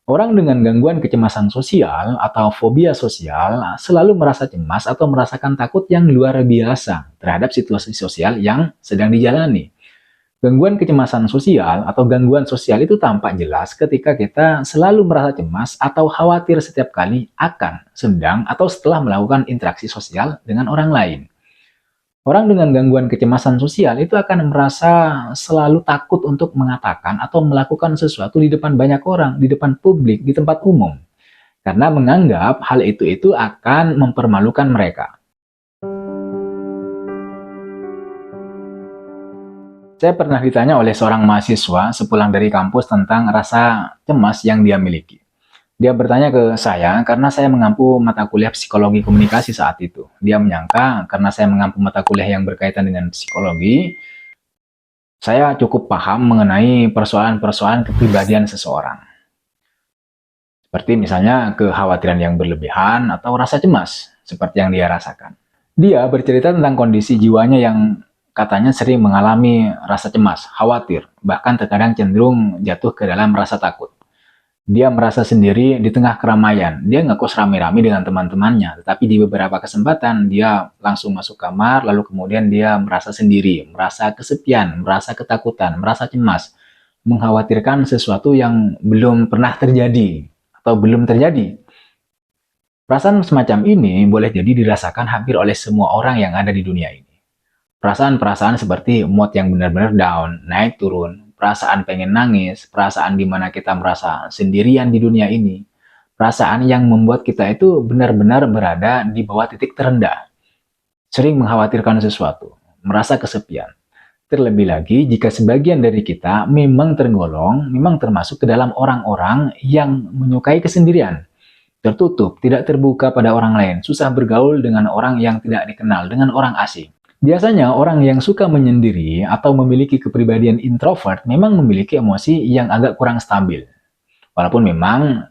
Orang dengan gangguan kecemasan sosial atau fobia sosial selalu merasa cemas atau merasakan takut yang luar biasa terhadap situasi sosial yang sedang dijalani. Gangguan kecemasan sosial atau gangguan sosial itu tampak jelas ketika kita selalu merasa cemas atau khawatir setiap kali akan, sedang, atau setelah melakukan interaksi sosial dengan orang lain. Orang dengan gangguan kecemasan sosial itu akan merasa selalu takut untuk mengatakan atau melakukan sesuatu di depan banyak orang, di depan publik, di tempat umum. Karena menganggap hal itu akan mempermalukan mereka. Saya pernah ditanya oleh seorang mahasiswa sepulang dari kampus tentang rasa cemas yang dia miliki. Dia bertanya ke saya karena saya mengampu mata kuliah psikologi komunikasi saat itu. Dia menyangka karena saya mengampu mata kuliah yang berkaitan dengan psikologi, saya cukup paham mengenai persoalan-persoalan kepribadian seseorang. Seperti misalnya kekhawatiran yang berlebihan atau rasa cemas, seperti yang dia rasakan. Dia bercerita tentang kondisi jiwanya yang katanya sering mengalami rasa cemas, khawatir, bahkan terkadang cenderung jatuh ke dalam rasa takut. Dia merasa sendiri di tengah keramaian. Dia ngekos rame-rame dengan teman-temannya, tetapi di beberapa kesempatan dia langsung masuk kamar, lalu kemudian dia merasa sendiri, merasa kesepian, merasa ketakutan, merasa cemas, mengkhawatirkan sesuatu yang belum pernah terjadi atau belum terjadi. Perasaan semacam ini boleh jadi dirasakan hampir oleh semua orang yang ada di dunia ini. Perasaan-perasaan seperti mood yang benar-benar down, naik turun, perasaan pengen nangis, perasaan di mana kita merasa sendirian di dunia ini, perasaan yang membuat kita itu benar-benar berada di bawah titik terendah, sering mengkhawatirkan sesuatu, merasa kesepian. Terlebih lagi jika sebagian dari kita memang termasuk ke dalam orang-orang yang menyukai kesendirian, tertutup, tidak terbuka pada orang lain, susah bergaul dengan orang yang tidak dikenal, dengan orang asing. Biasanya orang yang suka menyendiri atau memiliki kepribadian introvert memang memiliki emosi yang agak kurang stabil. Walaupun memang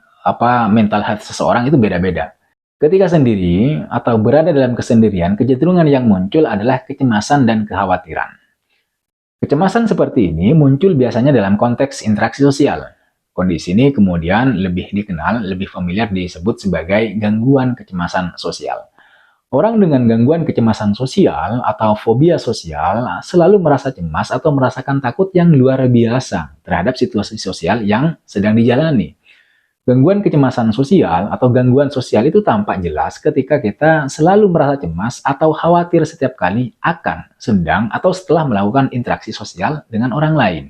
mental health seseorang itu beda-beda. Ketika sendiri atau berada dalam kesendirian, kecenderungan yang muncul adalah kecemasan dan kekhawatiran. Kecemasan seperti ini muncul biasanya dalam konteks interaksi sosial. Kondisi ini kemudian lebih dikenal, lebih familiar disebut sebagai gangguan kecemasan sosial. Orang dengan gangguan kecemasan sosial atau fobia sosial selalu merasa cemas atau merasakan takut yang luar biasa terhadap situasi sosial yang sedang dijalani. Gangguan kecemasan sosial atau gangguan sosial itu tampak jelas ketika kita selalu merasa cemas atau khawatir setiap kali akan, sedang, atau setelah melakukan interaksi sosial dengan orang lain.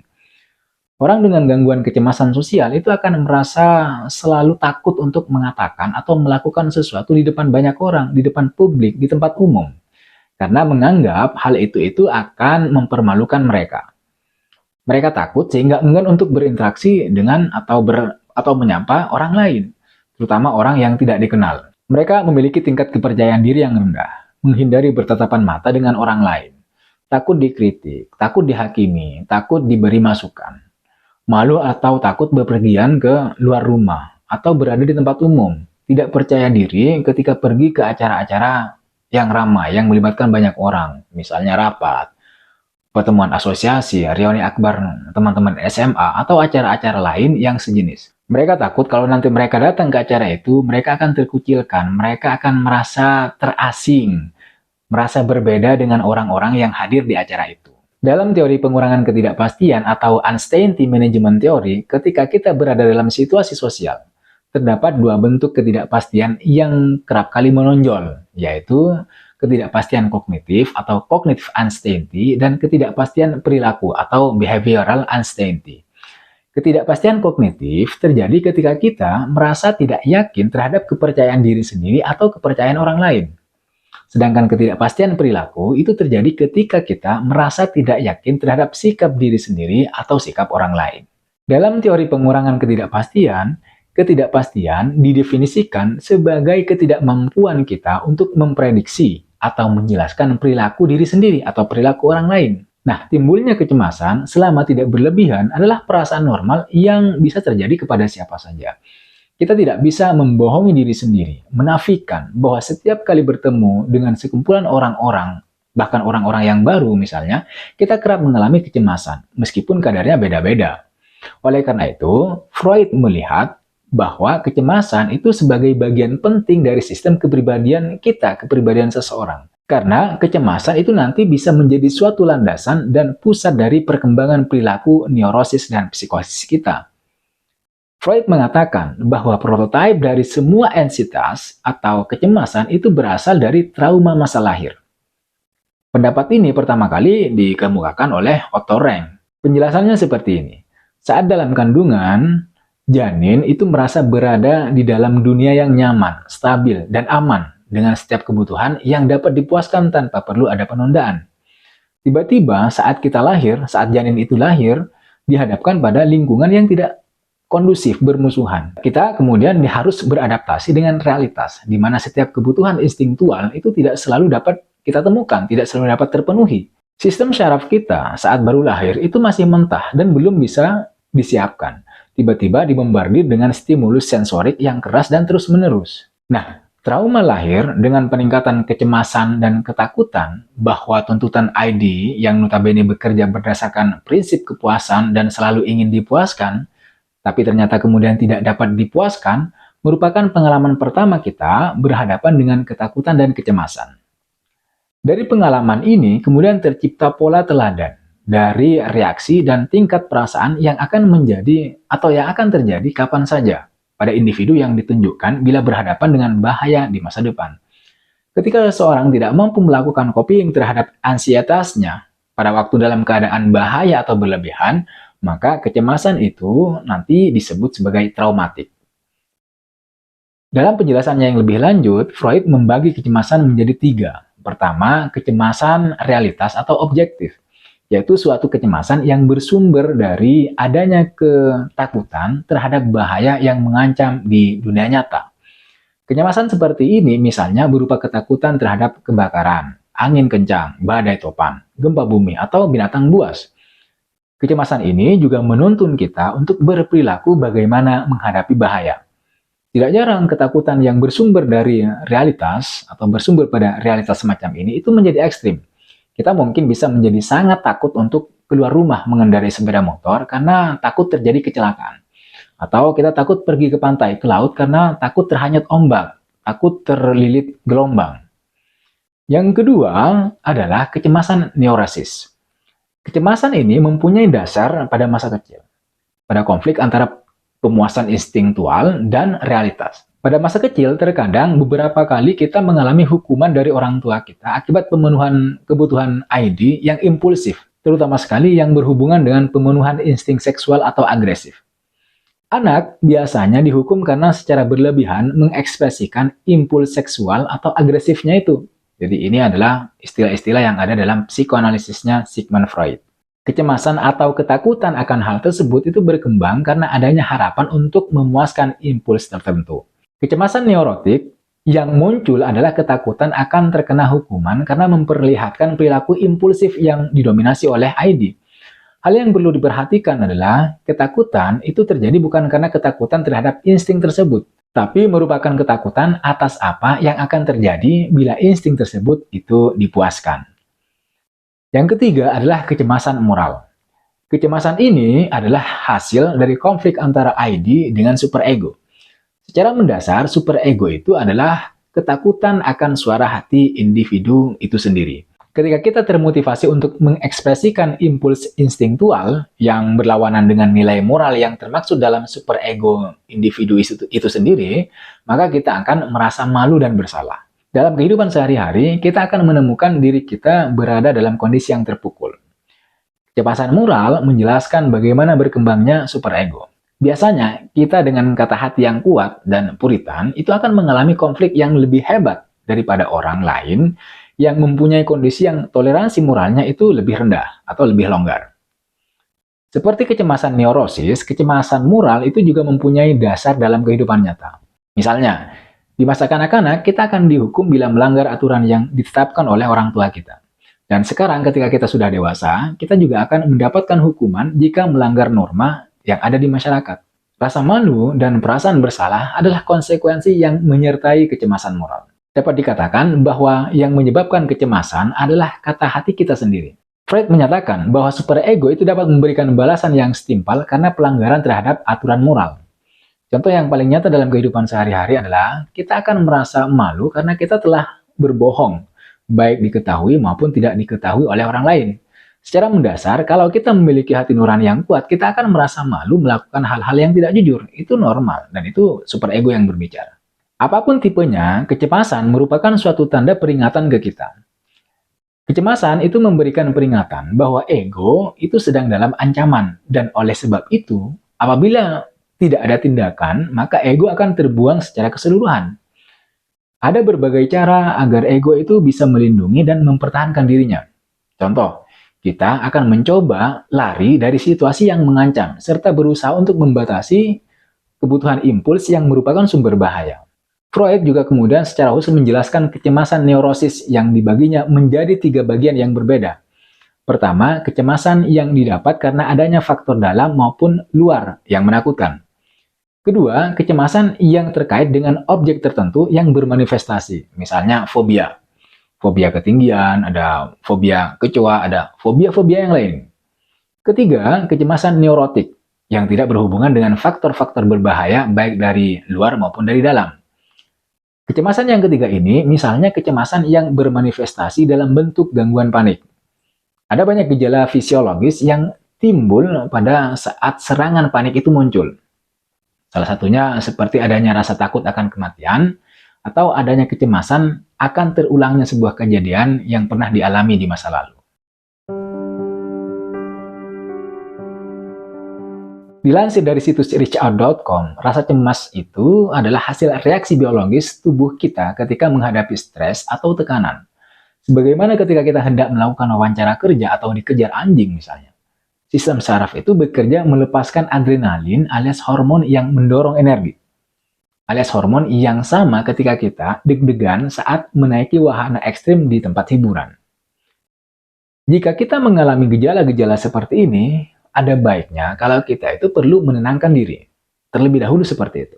Orang dengan gangguan kecemasan sosial itu akan merasa selalu takut untuk mengatakan atau melakukan sesuatu di depan banyak orang, di depan publik, di tempat umum. Karena menganggap hal itu akan mempermalukan mereka. Mereka takut sehingga enggan untuk berinteraksi dengan atau menyapa orang lain, terutama orang yang tidak dikenal. Mereka memiliki tingkat kepercayaan diri yang rendah, menghindari bertatapan mata dengan orang lain, takut dikritik, takut dihakimi, takut diberi masukan. Malu atau takut bepergian ke luar rumah atau berada di tempat umum, tidak percaya diri ketika pergi ke acara-acara yang ramai, yang melibatkan banyak orang, misalnya rapat, pertemuan asosiasi, reuni akbar teman-teman SMA, atau acara-acara lain yang sejenis. Mereka takut kalau nanti mereka datang ke acara itu, mereka akan terkucilkan, mereka akan merasa terasing, merasa berbeda dengan orang-orang yang hadir di acara itu. Dalam teori pengurangan ketidakpastian atau uncertainty management theory, ketika kita berada dalam situasi sosial, terdapat dua bentuk ketidakpastian yang kerap kali menonjol, yaitu ketidakpastian kognitif atau cognitive uncertainty dan ketidakpastian perilaku atau behavioral uncertainty. Ketidakpastian kognitif terjadi ketika kita merasa tidak yakin terhadap kepercayaan diri sendiri atau kepercayaan orang lain. Sedangkan ketidakpastian perilaku itu terjadi ketika kita merasa tidak yakin terhadap sikap diri sendiri atau sikap orang lain. Dalam teori pengurangan ketidakpastian, ketidakpastian didefinisikan sebagai ketidakmampuan kita untuk memprediksi atau menjelaskan perilaku diri sendiri atau perilaku orang lain. Nah, timbulnya kecemasan selama tidak berlebihan adalah perasaan normal yang bisa terjadi kepada siapa saja. Kita tidak bisa membohongi diri sendiri, menafikan bahwa setiap kali bertemu dengan sekumpulan orang-orang, bahkan orang-orang yang baru misalnya, kita kerap mengalami kecemasan, meskipun kadarnya beda-beda. Oleh karena itu, Freud melihat bahwa kecemasan itu sebagai bagian penting dari sistem kepribadian kita, kepribadian seseorang. Karena kecemasan itu nanti bisa menjadi suatu landasan dan pusat dari perkembangan perilaku neurosis dan psikosis kita. Freud mengatakan bahwa prototipe dari semua anxietas atau kecemasan itu berasal dari trauma masa lahir. Pendapat ini pertama kali dikemukakan oleh Otto Rank. Penjelasannya seperti ini. Saat dalam kandungan, janin itu merasa berada di dalam dunia yang nyaman, stabil, dan aman dengan setiap kebutuhan yang dapat dipuaskan tanpa perlu ada penundaan. Tiba-tiba saat kita lahir, saat janin itu lahir, dihadapkan pada lingkungan yang tidak kondusif, bermusuhan. Kita kemudian harus beradaptasi dengan realitas, di mana setiap kebutuhan instingtual itu tidak selalu dapat kita temukan, tidak selalu dapat terpenuhi. Sistem syaraf kita saat baru lahir itu masih mentah dan belum bisa disiapkan. Tiba-tiba dibombardir dengan stimulus sensorik yang keras dan terus-menerus. Nah, trauma lahir dengan peningkatan kecemasan dan ketakutan bahwa tuntutan ID yang notabene bekerja berdasarkan prinsip kepuasan dan selalu ingin dipuaskan, tapi ternyata kemudian tidak dapat dipuaskan, merupakan pengalaman pertama kita berhadapan dengan ketakutan dan kecemasan. Dari pengalaman ini kemudian tercipta pola teladan dari reaksi dan tingkat perasaan yang akan menjadi atau yang akan terjadi kapan saja pada individu yang ditunjukkan bila berhadapan dengan bahaya di masa depan. Ketika seseorang tidak mampu melakukan coping terhadap ansietasnya pada waktu dalam keadaan bahaya atau berlebihan, maka kecemasan itu nanti disebut sebagai traumatik. Dalam penjelasannya yang lebih lanjut, Freud membagi kecemasan menjadi 3. Pertama, kecemasan realitas atau objektif, yaitu suatu kecemasan yang bersumber dari adanya ketakutan terhadap bahaya yang mengancam di dunia nyata. Kecemasan seperti ini misalnya berupa ketakutan terhadap kebakaran, angin kencang, badai topan, gempa bumi, atau binatang buas. Kecemasan ini juga menuntun kita untuk berperilaku bagaimana menghadapi bahaya. Tidak jarang ketakutan yang bersumber dari realitas atau bersumber pada realitas semacam ini itu menjadi ekstrim. Kita mungkin bisa menjadi sangat takut untuk keluar rumah mengendarai sepeda motor karena takut terjadi kecelakaan. Atau kita takut pergi ke pantai, ke laut karena takut terhanyut ombak, takut terlilit gelombang. Yang kedua adalah kecemasan neurosis. Kecemasan ini mempunyai dasar pada masa kecil, pada konflik antara pemuasan instingtual dan realitas. Pada masa kecil, terkadang beberapa kali kita mengalami hukuman dari orang tua kita akibat pemenuhan kebutuhan ID yang impulsif, terutama sekali yang berhubungan dengan pemenuhan insting seksual atau agresif. Anak biasanya dihukum karena secara berlebihan mengekspresikan impuls seksual atau agresifnya itu. Jadi ini adalah istilah-istilah yang ada dalam psikoanalisisnya Sigmund Freud. Kecemasan atau ketakutan akan hal tersebut itu berkembang karena adanya harapan untuk memuaskan impuls tertentu. Kecemasan neurotik yang muncul adalah ketakutan akan terkena hukuman karena memperlihatkan perilaku impulsif yang didominasi oleh ID. Hal yang perlu diperhatikan adalah ketakutan itu terjadi bukan karena ketakutan terhadap insting tersebut, tapi merupakan ketakutan atas apa yang akan terjadi bila insting tersebut itu dipuaskan. Yang ketiga adalah kecemasan moral. Kecemasan ini adalah hasil dari konflik antara ID dengan superego. Secara mendasar, superego itu adalah ketakutan akan suara hati individu itu sendiri. Ketika kita termotivasi untuk mengekspresikan impuls instingtual yang berlawanan dengan nilai moral yang termaksud dalam superego individu itu sendiri, maka kita akan merasa malu dan bersalah. Dalam kehidupan sehari-hari, kita akan menemukan diri kita berada dalam kondisi yang terpukul. Kecemasan moral menjelaskan bagaimana berkembangnya superego. Biasanya, kita dengan kata hati yang kuat dan puritan itu akan mengalami konflik yang lebih hebat daripada orang lain yang mempunyai kondisi yang toleransi moralnya itu lebih rendah atau lebih longgar. Seperti kecemasan neurosis, kecemasan moral itu juga mempunyai dasar dalam kehidupan nyata. Misalnya, di masa kanak-kanak, kita akan dihukum bila melanggar aturan yang ditetapkan oleh orang tua kita. Dan sekarang ketika kita sudah dewasa, kita juga akan mendapatkan hukuman jika melanggar norma yang ada di masyarakat. Rasa malu dan perasaan bersalah adalah konsekuensi yang menyertai kecemasan moral. Dapat dikatakan bahwa yang menyebabkan kecemasan adalah kata hati kita sendiri. Freud menyatakan bahwa superego itu dapat memberikan balasan yang setimpal karena pelanggaran terhadap aturan moral. Contoh yang paling nyata dalam kehidupan sehari-hari adalah kita akan merasa malu karena kita telah berbohong, baik diketahui maupun tidak diketahui oleh orang lain. Secara mendasar, kalau kita memiliki hati nurani yang kuat, kita akan merasa malu melakukan hal-hal yang tidak jujur. Itu normal, dan itu super ego yang berbicara. Apapun tipenya, kecemasan merupakan suatu tanda peringatan ke kita. Kecemasan itu memberikan peringatan bahwa ego itu sedang dalam ancaman, dan oleh sebab itu, apabila tidak ada tindakan, maka ego akan terbuang secara keseluruhan. Ada berbagai cara agar ego itu bisa melindungi dan mempertahankan dirinya. Contoh, kita akan mencoba lari dari situasi yang mengancam, serta berusaha untuk membatasi kebutuhan impuls yang merupakan sumber bahaya. Freud juga kemudian secara khusus menjelaskan kecemasan neurosis yang dibaginya menjadi 3 bagian yang berbeda. Pertama, kecemasan yang didapat karena adanya faktor dalam maupun luar yang menakutkan. Kedua, kecemasan yang terkait dengan objek tertentu yang bermanifestasi, misalnya fobia. Fobia ketinggian, ada fobia kecoa, ada fobia-fobia yang lain. Ketiga, kecemasan neurotik yang tidak berhubungan dengan faktor-faktor berbahaya baik dari luar maupun dari dalam. Kecemasan yang ketiga ini misalnya kecemasan yang bermanifestasi dalam bentuk gangguan panik. Ada banyak gejala fisiologis yang timbul pada saat serangan panik itu muncul. Salah satunya seperti adanya rasa takut akan kematian atau adanya kecemasan akan terulangnya sebuah kejadian yang pernah dialami di masa lalu. Dilansir dari situs reachout.com, rasa cemas itu adalah hasil reaksi biologis tubuh kita ketika menghadapi stres atau tekanan. Sebagaimana ketika kita hendak melakukan wawancara kerja atau dikejar anjing misalnya. Sistem saraf itu bekerja melepaskan adrenalin alias hormon yang mendorong energi. Alias hormon yang sama ketika kita deg-degan saat menaiki wahana ekstrim di tempat hiburan. Jika kita mengalami gejala-gejala seperti ini, ada baiknya kalau kita itu perlu menenangkan diri. Terlebih dahulu seperti itu.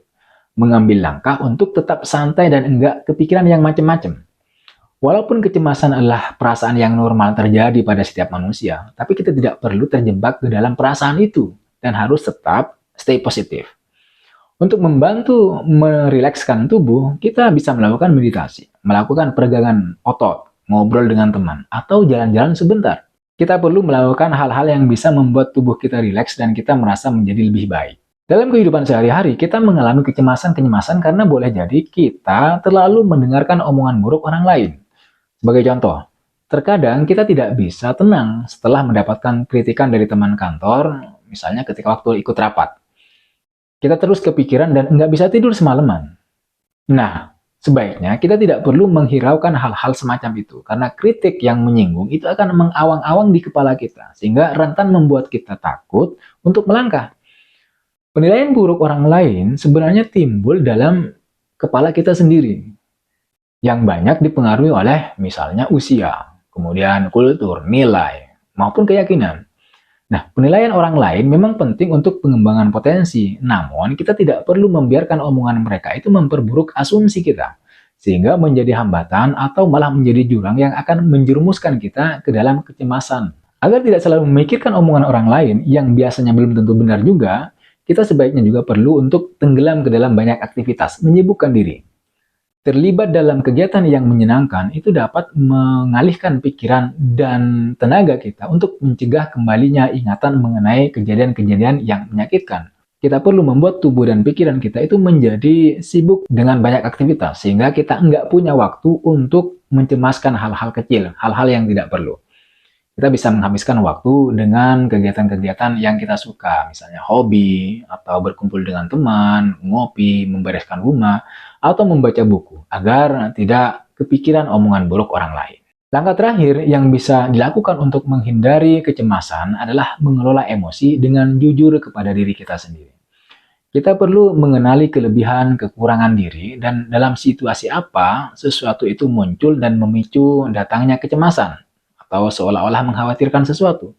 Mengambil langkah untuk tetap santai dan enggak kepikiran yang macam-macam. Walaupun kecemasan adalah perasaan yang normal terjadi pada setiap manusia, tapi kita tidak perlu terjebak ke dalam perasaan itu dan harus tetap stay positif. Untuk membantu merilekskan tubuh, kita bisa melakukan meditasi, melakukan peregangan otot, ngobrol dengan teman, atau jalan-jalan sebentar. Kita perlu melakukan hal-hal yang bisa membuat tubuh kita rileks dan kita merasa menjadi lebih baik. Dalam kehidupan sehari-hari, kita mengalami kecemasan-kecemasan karena boleh jadi kita terlalu mendengarkan omongan buruk orang lain. Sebagai contoh, terkadang kita tidak bisa tenang setelah mendapatkan kritikan dari teman kantor, misalnya ketika waktu ikut rapat. Kita terus kepikiran dan nggak bisa tidur semalaman. Nah, sebaiknya kita tidak perlu menghiraukan hal-hal semacam itu, karena kritik yang menyinggung itu akan mengawang-awang di kepala kita, sehingga rentan membuat kita takut untuk melangkah. Penilaian buruk orang lain sebenarnya timbul dalam kepala kita sendiri, yang banyak dipengaruhi oleh misalnya usia, kemudian kultur, nilai, maupun keyakinan. Nah, penilaian orang lain memang penting untuk pengembangan potensi, namun kita tidak perlu membiarkan omongan mereka itu memperburuk asumsi kita, sehingga menjadi hambatan atau malah menjadi jurang yang akan menjerumuskan kita ke dalam kecemasan. Agar tidak selalu memikirkan omongan orang lain yang biasanya belum tentu benar juga, kita sebaiknya juga perlu untuk tenggelam ke dalam banyak aktivitas, menyibukkan diri. Terlibat dalam kegiatan yang menyenangkan itu dapat mengalihkan pikiran dan tenaga kita untuk mencegah kembalinya ingatan mengenai kejadian-kejadian yang menyakitkan. Kita perlu membuat tubuh dan pikiran kita itu menjadi sibuk dengan banyak aktivitas, sehingga kita nggak punya waktu untuk mencemaskan hal-hal kecil, hal-hal yang tidak perlu. Kita bisa menghabiskan waktu dengan kegiatan-kegiatan yang kita suka, misalnya hobi, atau berkumpul dengan teman, ngopi, membereskan rumah, atau membaca buku, agar tidak kepikiran omongan buruk orang lain. Langkah terakhir yang bisa dilakukan untuk menghindari kecemasan adalah mengelola emosi dengan jujur kepada diri kita sendiri. Kita perlu mengenali kelebihan kekurangan diri dan dalam situasi apa sesuatu itu muncul dan memicu datangnya kecemasan atau seolah-olah mengkhawatirkan sesuatu.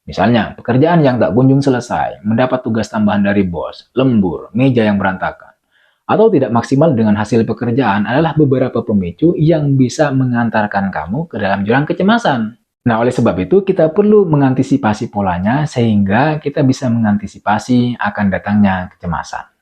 Misalnya, pekerjaan yang tak kunjung selesai, mendapat tugas tambahan dari bos, lembur, meja yang berantakan, atau tidak maksimal dengan hasil pekerjaan adalah beberapa pemicu yang bisa mengantarkan kamu ke dalam jurang kecemasan. Nah, oleh sebab itu kita perlu mengantisipasi polanya sehingga kita bisa mengantisipasi akan datangnya kecemasan.